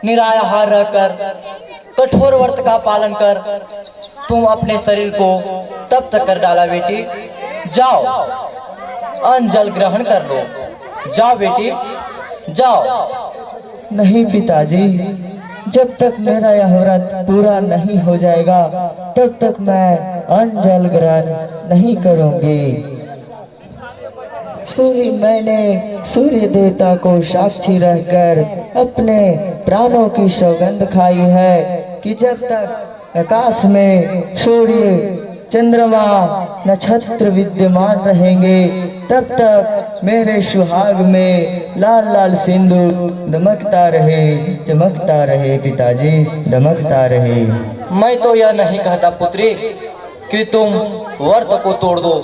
निराहार रहकर कठोर व्रत का पालन कर तुम अपने शरीर को तप्त कर डाला बेटी। जाओ अन्न जल ग्रहण कर लो। जाओ बेटी जाओ। नहीं पिताजी, जब तक मेरा यह व्रत पूरा नहीं हो जाएगा तब तक मैं अन्न जल ग्रहण नहीं करूंगी। मैंने सूर्य देवता को साक्षी रहकर अपने प्राणों की सौगंध खाई है कि जब तक आकाश में सूर्य चंद्रमा नक्षत्र विद्यमान रहेंगे तब तक मेरे सुहाग में लाल लाल सिंदूर चमकता रहे पिताजी, दमकता रहे। मैं तो यह नहीं कहता पुत्री कि तुम व्रत को तोड़ दो।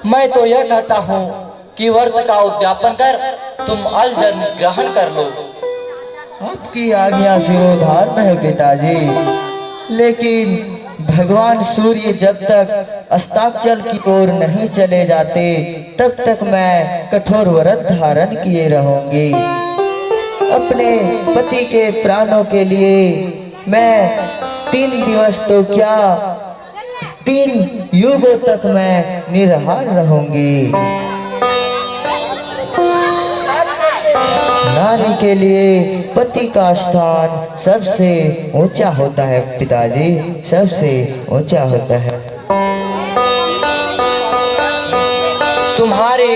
मैं तो यह कहता हूँ कि व्रत का उद्यापन कर तुम अल जल ग्रहण कर लो। आपकी आज्ञा सिरोधार्य है पिताजी, लेकिन भगवान सूर्य जब तक अस्ताचल की ओर नहीं चले जाते तब तक मैं कठोर व्रत धारण किए रहूंगी। अपने पति के प्राणों के लिए मैं 3 दिवस तो क्या 3 युगों तक मैं निराहार रहूंगी। नारी के लिए पति का स्थान सबसे ऊंचा होता है पिताजी, सबसे ऊंचा होता है। तुम्हारे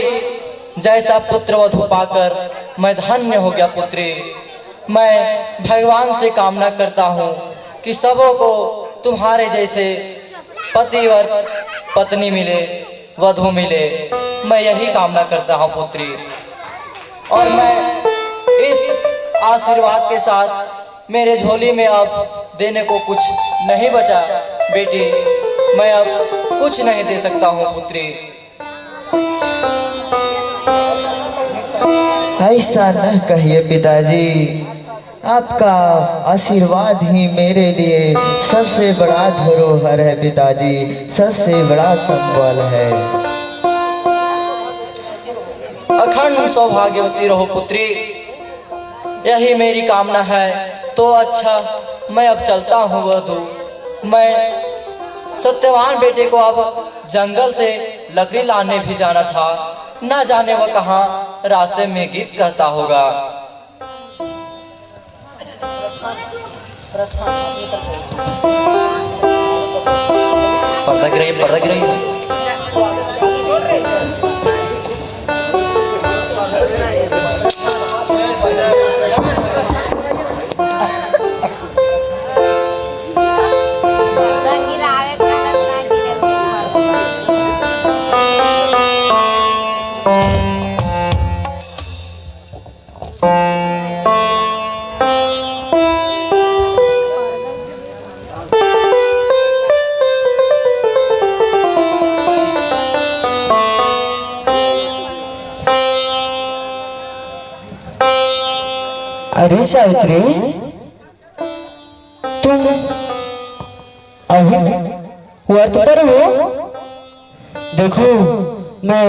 जैसा पुत्र वधू पाकर मैं धन्य हो गया पुत्री। मैं भगवान से कामना करता हूँ कि सबों को तुम्हारे जैसे पतिव्रत पत्नी मिले, वधू मिले। मैं यही कामना करता हूँ पुत्री। और मैं इस आशीर्वाद के साथ मेरे झोली में अब देने को कुछ नहीं बचा बेटी। मैं अब कुछ नहीं दे सकता हूँ पुत्री। ऐसा न कहिए पिताजी, आपका आशीर्वाद ही मेरे लिए सबसे बड़ा धरोहर है पिताजी, सबसे बड़ा संबल है। अखंड सौभाग्यवती रहो पुत्री, यही मेरी कामना है। तो अच्छा मैं अब चलता हूँ वधू। मैं सत्यवान बेटे को अब जंगल से लकड़ी लाने भी जाना था। न जाने वह कहाँ रास्ते में गीत कहता होगा। पर्दा गिर रही। अरे सावित्री, तुम अभी व्रत पर हो? देखो मैं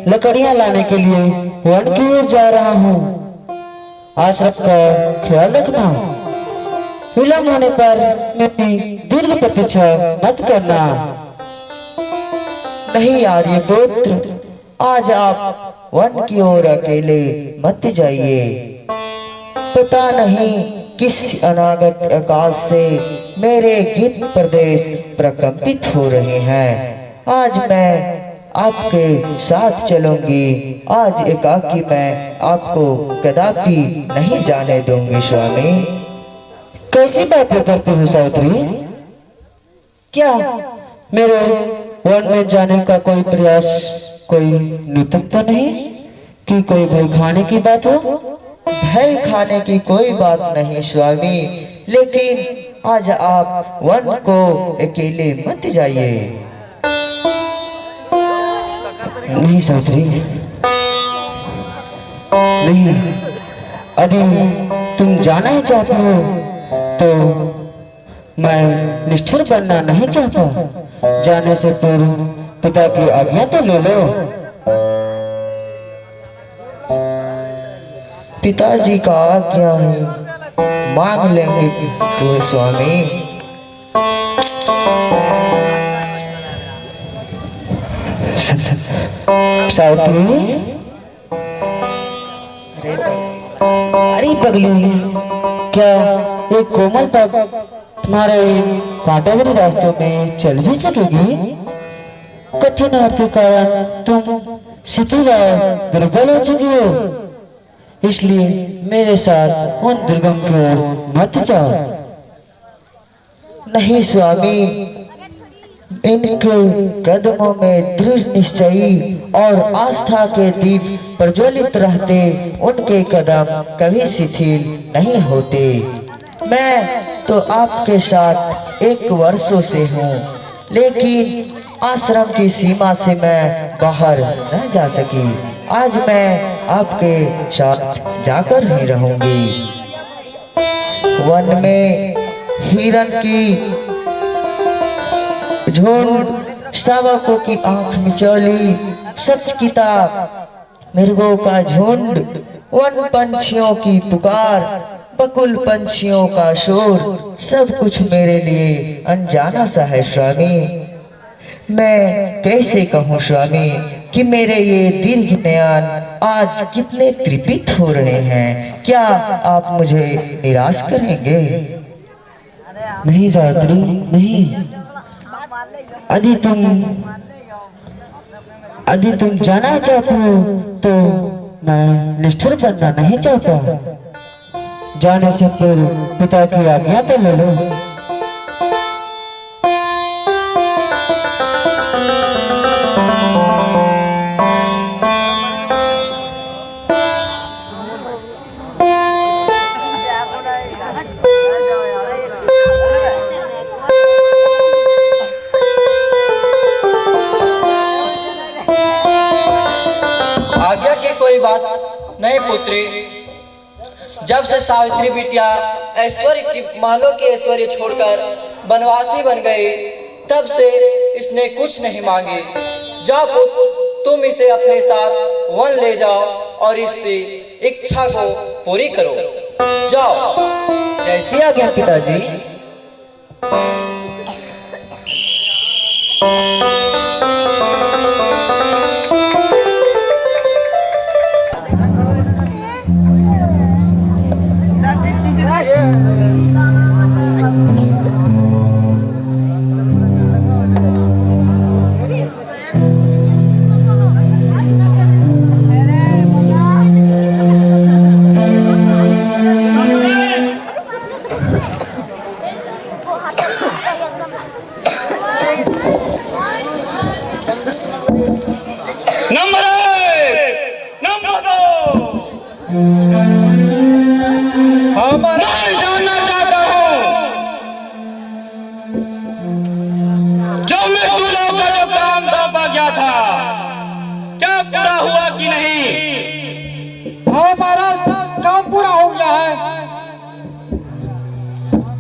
लकड़ियां लाने के लिए वन की ओर जा रहा हूँ। आश्रम का ख्याल रखना। विलम्ब होने पर मेरी दीर्घ प्रतीक्षा मत करना। नहीं आर्यपुत्र, आज आप वन की ओर अकेले मत जाइए। पता नहीं किस अनागत आकाश से मेरे गीत प्रदेश प्रकंपित हो रहे हैं। आज मैं आपके साथ चलूंगी। आज एकाकी मैं आपको कदापि नहीं जाने दूंगी स्वामी। कैसी बातें करते हो सावित्री? क्या मेरे वन में जाने का कोई प्रयास, कोई नूतन तो नहीं कि कोई भय खाने की बात हो? भय खाने की कोई बात नहीं स्वामी, लेकिन आज आप वन को अकेले मत जाइए। नहीं सावित्री, नहीं। यदि तुम जाना ही चाहते हो तो मैं निष्ठुर बनना नहीं चाहता। जाने से पूर्व पिता की आज्ञा तो ले लो। पिताजी का आज्ञा ही मांग लेंगे तो स्वामी। सावित्री, अरे पगली, क्या एक कोमल पग तुम्हारे कांटे भरे रास्तों में चल भी सकेगी? कठिन हाथ के कारण तुम शिथिल और दुर्बल हो चुकी हो, इसलिए मेरे साथ उन दुर्गम की ओर मत जाओ। नहीं स्वामी, इनके कदमों में दृढ़ निश्चयी और आस्था के दीप प्रज्वलित रहते, उनके कदम कभी शिथिल नहीं होते। मैं तो आपके साथ 1 वर्षों से हूँ, लेकिन आश्रम की सीमा से मैं बाहर न जा सकी। आज मैं आपके साथ जाकर ही रहूंगी। वन में हिरण की झुंड, शावकों की आंख मिचौली, सच किताब मृगों का झुंड, वन पंछियों की पुकार, बकुल पंछियों का शोर, सब कुछ मेरे लिए अनजाना सा है स्वामी। मैं कैसे कहूँ स्वामी कि मेरे ये दीर्घ नयन आज कितने तृपित हो रहे हैं। क्या आप मुझे निराश करेंगे? नहीं सावित्री, नहीं। यदि तुम जाना चाहते हो तो मैं निष्ठुर बनना नहीं चाहता। जाने से फिर पिता की आज्ञा तो ले लो। आज्ञा की कोई बात नहीं पुत्री। जब से सावित्री बिटिया ऐश्वर्य की महलों की ऐश्वर्य छोड़कर बनवासी बन गई, तब से इसने कुछ नहीं मांगी। जाओ पुत्र, तुम इसे अपने साथ वन ले जाओ और इससे इच्छा को पूरी करो। जाओ। जैसी आज्ञा पिताजी। Number 1, number 2। मैं जानना चाहता हूँ, जो मृत्यु लोक का जो काम सौंपा गया था, क्या पूरा हुआ कि नहीं? हाँ महाराज, काम पूरा हो गया है।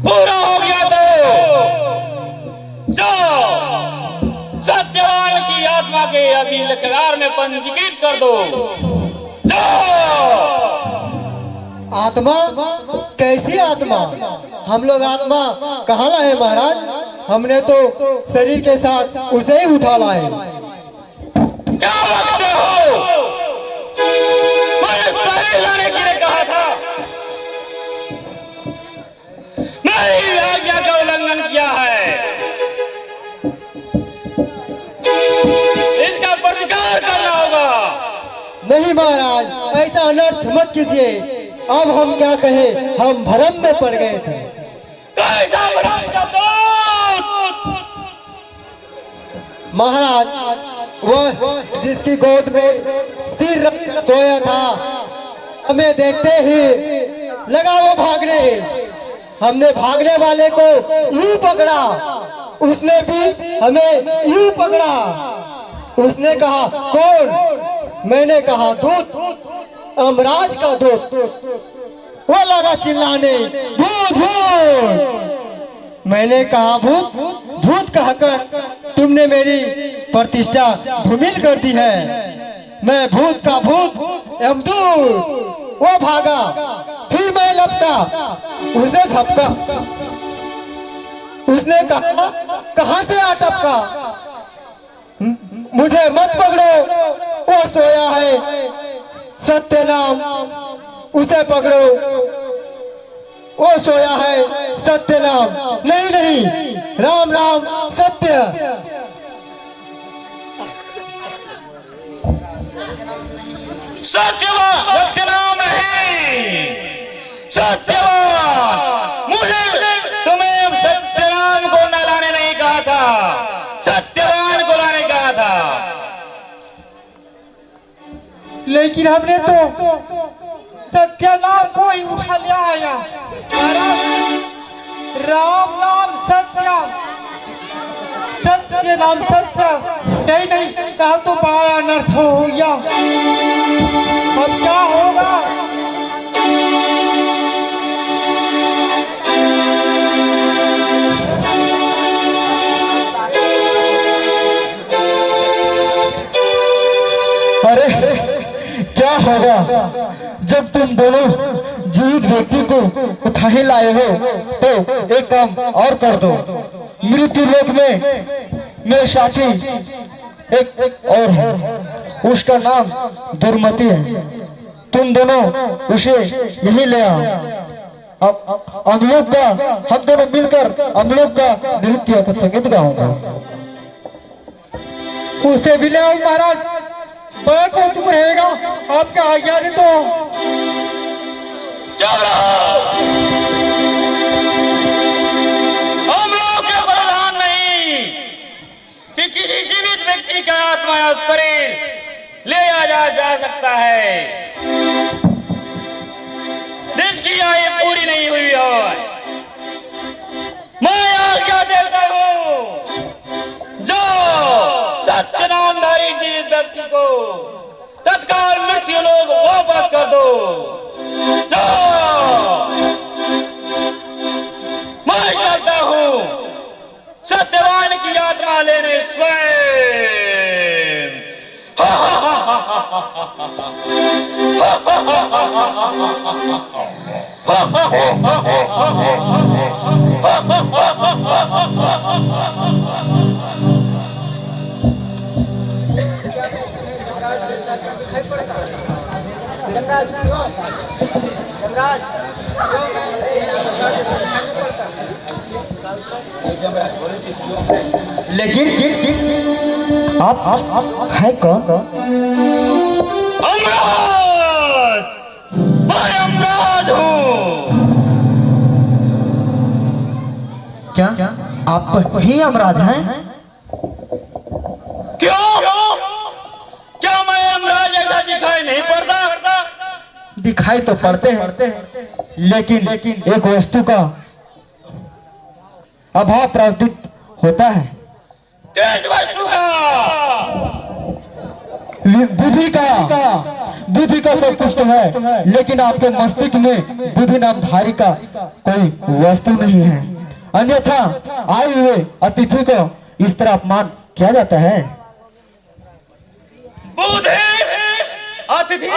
पूरा हो गया तो जाओ, सत्यवान की आत्मा के अभिलेखगार में पंजीकृत कर दो। जाओ। आत्मा? कैसी आत्मा? हम लोग आत्मा कहाँ लाए महाराज? हमने तो शरीर के साथ उसे ही उठा लाए। क्या बकते हो? मैंने शरीर लाने के लिए कहा था। मेरी आज्ञा का उल्लंघन किया है, इसका प्रतिकार करना होगा। नहीं महाराज, ऐसा अनर्थ मत कीजिए। अब हम क्या कहें, हम भ्रम में पड़ गए थे। कैसा भ्रम का दूत? महाराज, वह जिसकी गोद में सिर रख सोया था, हमें देखते ही लगा वो भागने। हमने भागने वाले को यूं पकड़ा, उसने भी हमें यूं पकड़ा। उसने कहा कौन? मैंने कहा दूत, अमराज का दूत। वो लगा चिल्लाने, भूत भूत। मैंने कहा भूत भूत कहकर तुमने मेरी प्रतिष्ठा धूमिल कर दी है। मैं भूत का भूत, यमदूत। वो भागा, फिर मैं लपका, उसे झपका। उसने कहा कहां से आ टपका? मुझे मत पकड़ो, वो सोया है, सत्य नाम उसे पकड़ो, वो सोया है, सत्य नाम। नहीं नहीं, राम राम सत्य। सत्यवान सत्य नाम है, सत्यवान। मुझे तुम्हें सत्य नाम को न लाने नहीं कहा था, सत्यवान को लाने कहा था। लेकिन हमने तो सत्य नाम को ही उठा लिया है। राम नाम सत्य, सत्य नाम सत्य। नहीं नहीं, कहा तो बड़ा अनर्थ हो गया। अब क्या होगा? अरे क्या होगा जब तुम दोनों जीवित व्यक्ति को उठा ही लाए हो? तो एक काम और कर दो, मृत्यु लोक में मेरे साथी एक और है, उसका नाम दुर्मति है। तुम दोनों उसे यही ले आओ। अब हम लोग का, हम दोनों मिलकर हम लोग का नृत्य तथा संगीत गाऊंगा। उसे भी ले आओ महाराज, बड़ा कौतुक रहेगा आपके आज्ञा ने। तो चलो, हम लोग के प्रधान नहीं कि किसी जीवित व्यक्ति का आत्मा या शरीर ले आया जा सकता है जिसकी आयु पूरी नहीं हुई हो। मैं आज्ञा देता हूं, जो सत्य नामधारी जीवित व्यक्ति को तत्काल मृत्यु लोग वापस कर दो। जो मैं चाहता हूं सत्यवान की आत्मा लेने स्वयं। लेकिन आप है कौन? अमराज, मैं अमराज हूँ। क्या आप ही यमराज हैं? क्यों? क्या मैं यमराज ऐसा दिखाई नहीं पड़ता? दिखाई तो पड़ते हैं, लेकिन एक वस्तु का अभाव प्रतीत होता है। किस वस्तु का? बुद्धि का सब कुछ तो है, लेकिन आपके मस्तिष्क में बुद्धि नामधारी का कोई वस्तु नहीं है। अन्यथा आए हुए अतिथि को इस तरह अपमान किया जाता है। बुद्धि, अतिथि,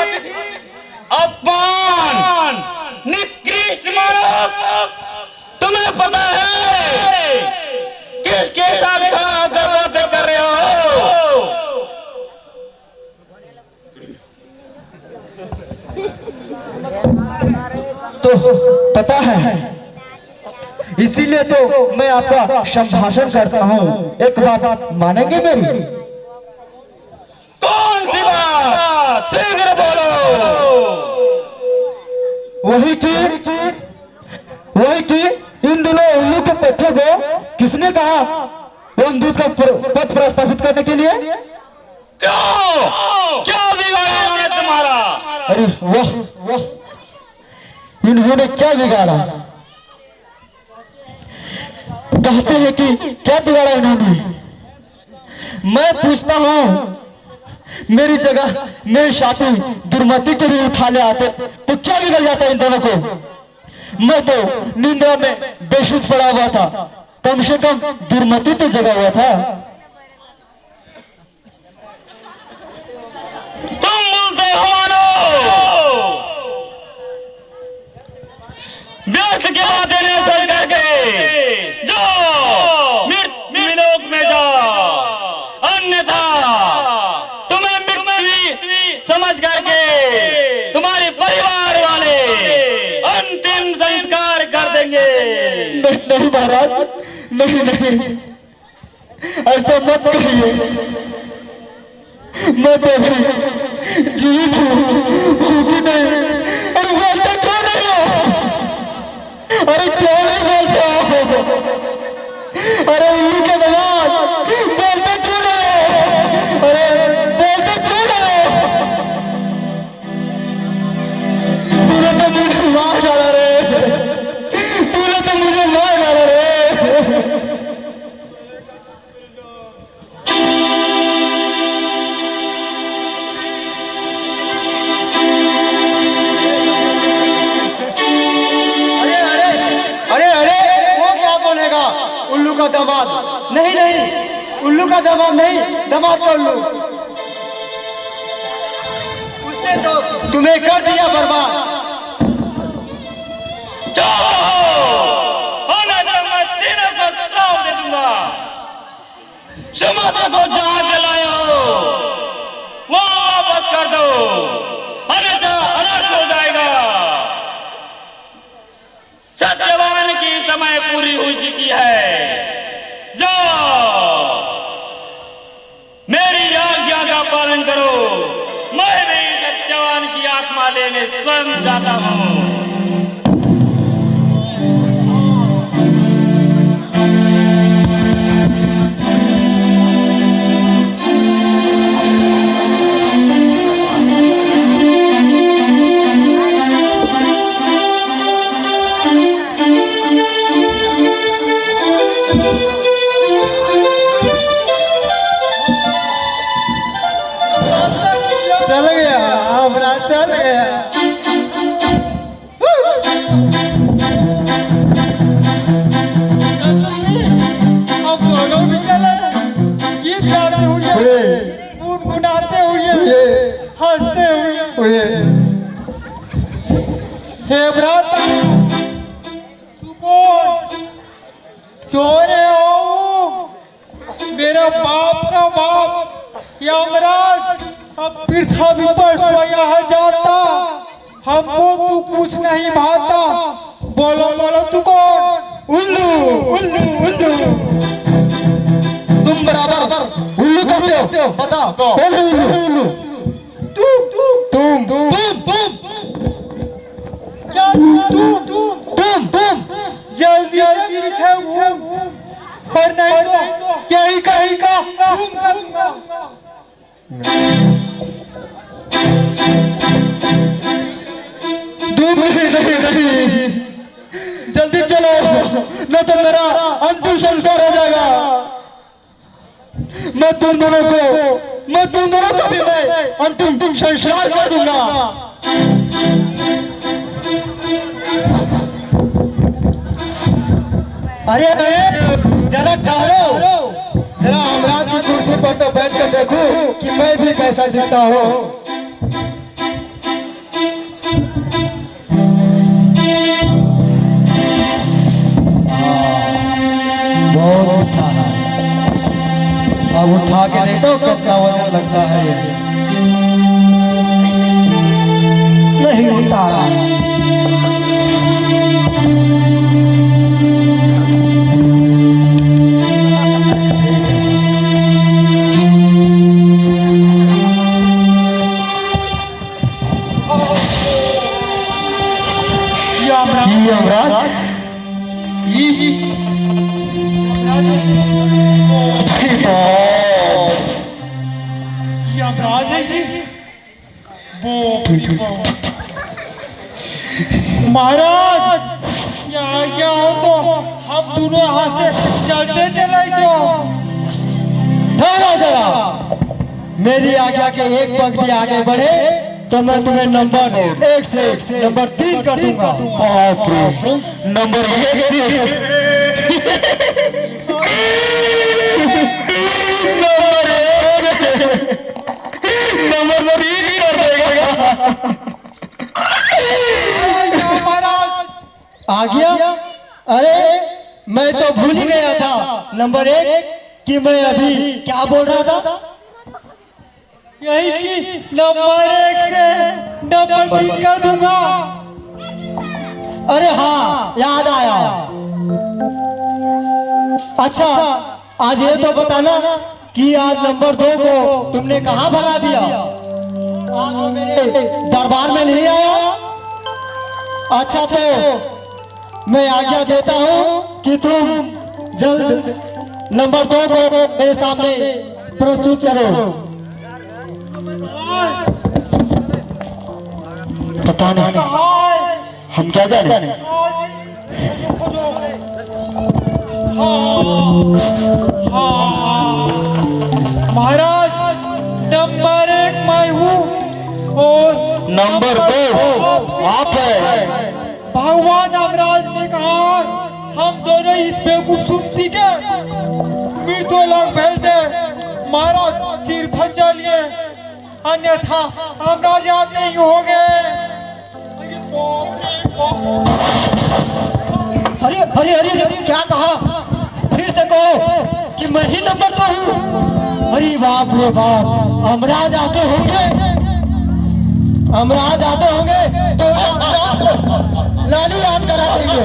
अपमान, निकृष्ट मानव। तुम्हें पता है किसके साथ बातें कर रहे हो? तो पता है, इसीलिए तो मैं आपका संभाषण करता हूँ। एक बात मानेंगे मेरी? कौन सी बात? शीघ्र बोलो। वही कि इन दिनों उल्लू के पत्थर को किसने कहा बंदूक का पथ प्रस्तावित करने के लिए? क्यों? क्या बिगाड़ा उन्होंने तुम्हारा? अरे वाह वाह, इन्होंने क्या बिगाड़ा? कहते हैं कि क्या बिगाड़ा इन्होंने? मैं पूछता हूँ, मेरी जगह मेरे साथी दुर्मति को भी उठा ले आते तो क्या बिगड़ जाता इन दोनों को? मैं तो निंद्रा में बेशुद्ध पड़ा हुआ था, कम से कम दुर्मति तो जगा हुआ था। तुम बोलते हो मानो, जाओ मृत्युलोक में जाओ, अन्यथा तुम्हें मृत्यु समझ करके तुम्हारे परिवार वाले अंतिम संस्कार कर देंगे। नहीं महाराज, नहीं नहीं, ऐसा मत कहिए। मैं तो अभी जीवित हूँ कि नहीं? अरे बोलते क्यों नहीं हो? अरे क्यों नहीं बोलते हो? अरे उनके बाद बोलते क्यों नहीं हो? अरे बोलते क्यों नहीं हो? तूने तो मुझे मार डाला रे, तूने तो मुझे मार डाला रे। उल्लू का दामाद नहीं, नहीं उल्लू का दामाद नहीं, दामाद का उल्लू। उसने तो तुम्हें कर दिया बर्बाद। मैं तीनों को सौंप दे दूंगा। सुमंत को जहां से लाए हो वो वापस कर दो, अन्यथा अनर्थ हो जाएगा। सत्यवान की समय पूरी हो चुकी है। जाओ मेरी आज्ञा का पालन करो। मैं भी सत्यवान की आत्मा लेने स्वयं जाता हूं। चल गया हमारा, चल गया। अब दोनों भी चले, गीत गाते हुए, गुनगुनाते हुए, हंसते हुए। हे भ्राता, तू कौन? चोरे हो? मेरा बाप का बाप यमराज अब पृथ्वी भी पर सोया है जाता, हमको तू कुछ नहीं भाता। बोलो बोलो तू कौन? उल्लू उल्लू उल्लू। तुम बराबर उल्लू कहते हो, बता कौन है उल्लू? तुम क्या तुम जल्दी जल्दी से और नहीं तो यही कहीं का तुम नहीं, जल्दी चलो, न तो मेरा अंतिम संस्कार हो जाएगा। मैं तुम दोनों को भी मैं अंतिम संस्कार कर दूंगा। अरे जरा ठहरो, जरा हमराज की कुर्सी पर तो बैठ कर देखो कि मैं भी कैसा जीता हूँ। बहुत उठा है, अब उठा के देखो कितना वजन लगता है। नहीं उतारा। यमराज है ये? महाराज यहाँ क्या हो तो हम दोनों यहाँ से चलते चले जाओ। ठहरो जरा, मेरी आज्ञा के एक पंक्ति आगे बढ़े तो मैं तुम्हें नंबर 1 से नंबर 3 कर दूंगा। नंबर 1 से नंबर 3 कर देगा। आ गया? अरे मैं तो भूल ही गया था नंबर 1 कि मैं अभी क्या बोल रहा था। यही कि नंबर 1 से नंबर 3 कर दूंगा। अरे हाँ, याद आया। अच्छा, आज ये तो बताना कि आज नंबर 2 को तुमने कहाँ भगा दिया? आज वो मेरे दरबार में नहीं आया। अच्छा, तो मैं आज्ञा देता हूँ कि तुम जल्द नंबर 2 को मेरे सामने प्रस्तुत करो। पता नहीं, हम क्या जाने। महाराज, नंबर 1 मैं हूँ और नंबर 2 आप है। भगवान अमराज ने कहा हम दोनों इस बेवकूफ सुनती के मृत्यु लोग भेज दे। महाराज सिर फंसा लिए, अन्यथा अमराज याद नहीं होंगे। अरे अरे अरे क्या कहा? फिर से कहो कि मैं ही नंबर 2 हूँ। अरे बाप रे बाप, अमराज आते होंगे, अमराज आते होंगे तो लालू याद करा देंगे।